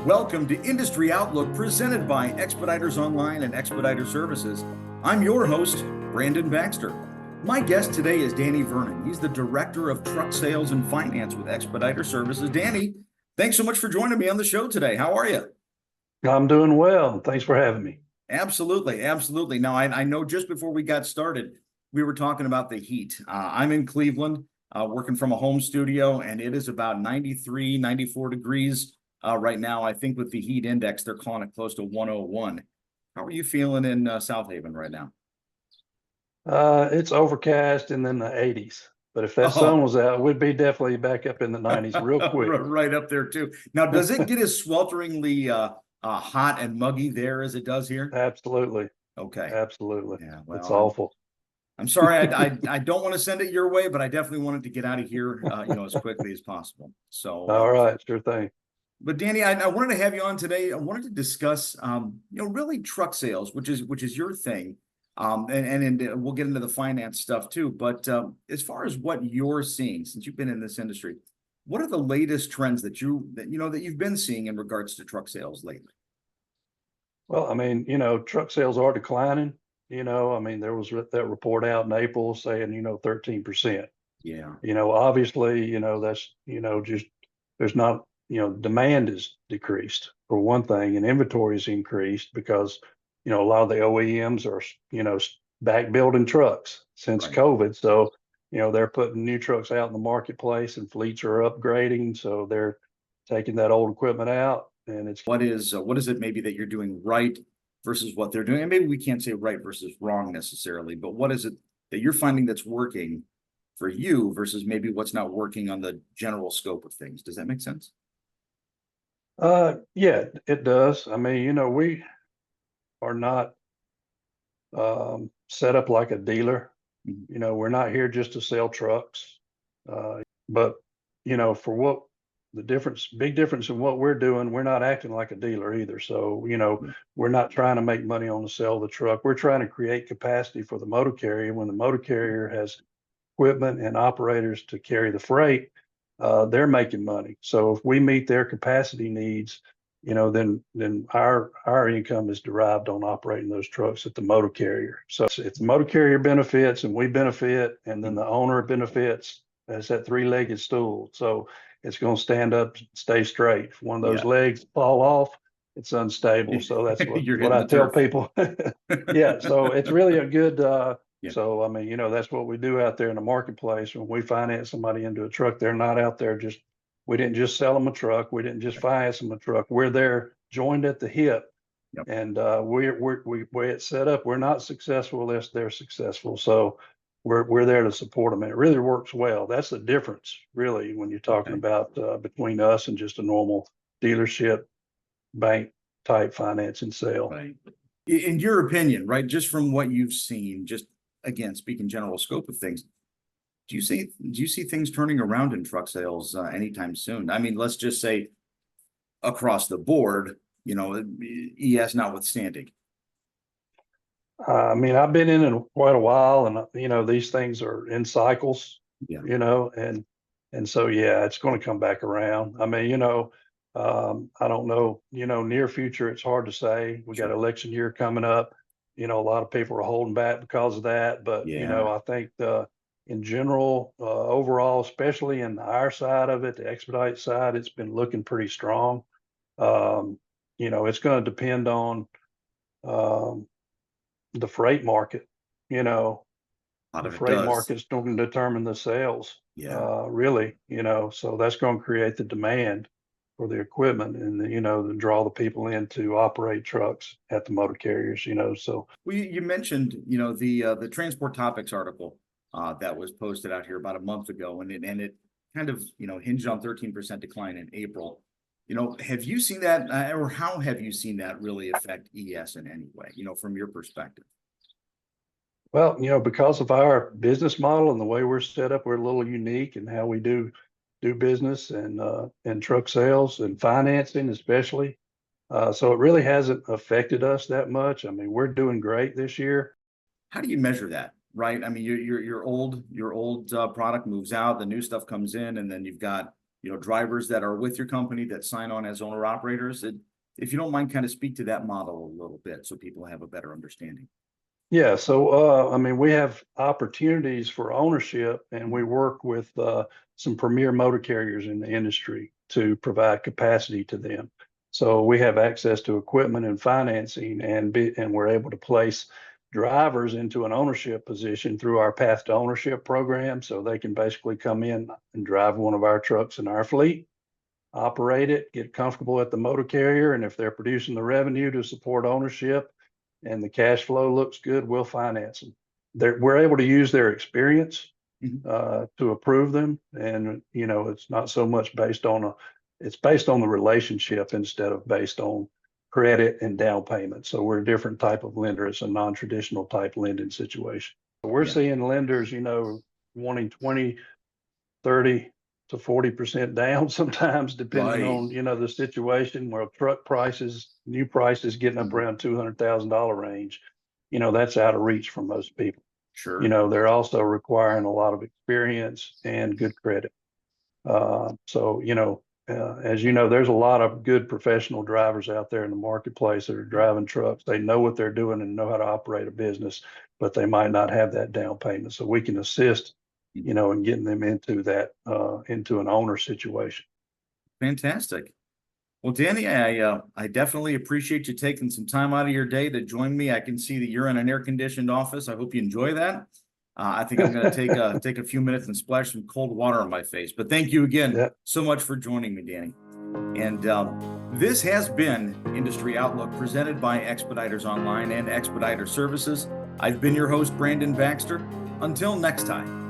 Welcome to Industry Outlook presented by Expeditors Online and Expediter Services. I'm your host, Brandon Baxter. My guest today is Danny Vernon. He's the Director of Truck Sales and Finance with Expediter Services. Danny, thanks so much for joining me on the show today. How are you? I'm doing well. Thanks for having me. Absolutely. Absolutely. Now, I know just before we got started, we were talking about the heat. I'm in Cleveland, working from a home studio, and it is about 93, 94 degrees right now. I think with the heat index, they're calling it close to 101. How are you feeling in South Haven right now? It's overcast and in the 80s. But if that sun was out, we'd be definitely back up in the 90s real quick. Right up there too. Now, does it get as swelteringly hot and muggy there as it does here? Absolutely. Okay. Absolutely. Yeah, well, it's awful. I'm sorry, I don't want to send it your way, but I definitely wanted to get out of here, as quickly as possible. So, all right, sure thing. But Danny, I wanted to have you on today. I wanted to discuss, really truck sales, which is your thing, and we'll get into the finance stuff too. But as far as what you're seeing, since you've been in this industry, what are the latest trends that you've been seeing in regards to truck sales lately? Well, I mean, truck sales are declining. There was that report out in April saying, 13%. Yeah. Obviously, that's, just there's not, demand is decreased for one thing, and inventory is increased because, a lot of the OEMs are, back building trucks since COVID. So, they're putting new trucks out in the marketplace and fleets are upgrading. So they're taking that old equipment out, and it's what is it maybe that you're doing right versus what they're doing? And maybe we can't say right versus wrong necessarily, but what is it that you're finding that's working for you versus maybe what's not working on the general scope of things? Does that make sense? Yeah, it does. I mean, we are not set up like a dealer. We're not here just to sell trucks. But for what big difference in what we're doing, we're not acting like a dealer either. So, we're not trying to make money on the sale of the truck. We're trying to create capacity for the motor carrier. When the motor carrier has equipment and operators to carry the freight, they're making money. So if we meet their capacity needs, then our income is derived on operating those trucks at the motor carrier. So it's the motor carrier benefits and we benefit, and then the owner benefits. As that three-legged stool. So it's going to stand up, stay straight. If one of those legs fall off, it's unstable. So that's what I tell people. Yeah. So it's really a good, so, I mean, that's what we do out there in the marketplace. When we finance somebody into a truck, they're not out there we didn't just sell them a truck. We didn't just finance them a truck. We're there joined at the hip. And way it's set up, we're not successful unless they're successful. So we're there to support them. And it really works well. That's the difference, really, when you're talking about between us and just a normal dealership bank type financing sale. Right. In your opinion, right, just from what you've seen, just again, speaking general scope of things, do you see things turning around in truck sales anytime soon? I mean, let's just say across the board, ES notwithstanding. I mean, I've been in it quite a while, and these things are in cycles. And so it's going to come back around. I mean, I don't know, near future, it's hard to say. We got election year coming up. A lot of people are holding back because of that. But I think in general, overall, especially in our side of it, the expedite side, it's been looking pretty strong. It's going to depend on the freight market. The freight market's going to determine the sales. Really, so that's going to create the demand for the equipment and to draw the people in to operate trucks at the motor carriers. So you mentioned the Transport Topics article that was posted out here about a month ago, and it kind of hinged on 13% decline in April. Have you seen that, or how have you seen that really affect ES in any way, from your perspective? Well, because of our business model and the way we're set up, we're a little unique in how we do business and truck sales and financing, especially. So it really hasn't affected us that much. I mean, we're doing great this year. How do you measure that? Right. I mean, your old product moves out, the new stuff comes in, and then you've got drivers that are with your company that sign on as owner operators. If you don't mind, kind of speak to that model a little bit so people have a better understanding. Yeah, so I mean, we have opportunities for ownership, and we work with some premier motor carriers in the industry to provide capacity to them. So we have access to equipment and financing, and we're able to place drivers into an ownership position through our Path to Ownership program. So they can basically come in and drive one of our trucks in our fleet, operate it, get comfortable at the motor carrier, and if they're producing the revenue to support ownership and the cash flow looks good, we'll finance them. We're able to use their experience to approve them. And, it's not so much it's based on the relationship instead of based on credit and down payment. So we're a different type of lender. It's a non-traditional type lending situation. We're seeing lenders, wanting 20, 30 to 40% down sometimes, depending on, the situation, where new prices getting up around $200,000 range. That's out of reach for most people. Sure. They're also requiring a lot of experience and good credit. As you know, there's a lot of good professional drivers out there in the marketplace that are driving trucks. They know what they're doing and know how to operate a business, but they might not have that down payment. So we can assist and getting them into that, into an owner situation. Fantastic. Well, Danny, I definitely appreciate you taking some time out of your day to join me. I can see that you're in an air-conditioned office. I hope you enjoy that. I think I'm going to take a few minutes and splash some cold water on my face. But thank you again so much for joining me, Danny. And this has been Industry Outlook presented by Expeditors Online and Expediter Services. I've been your host, Brandon Baxter. Until next time.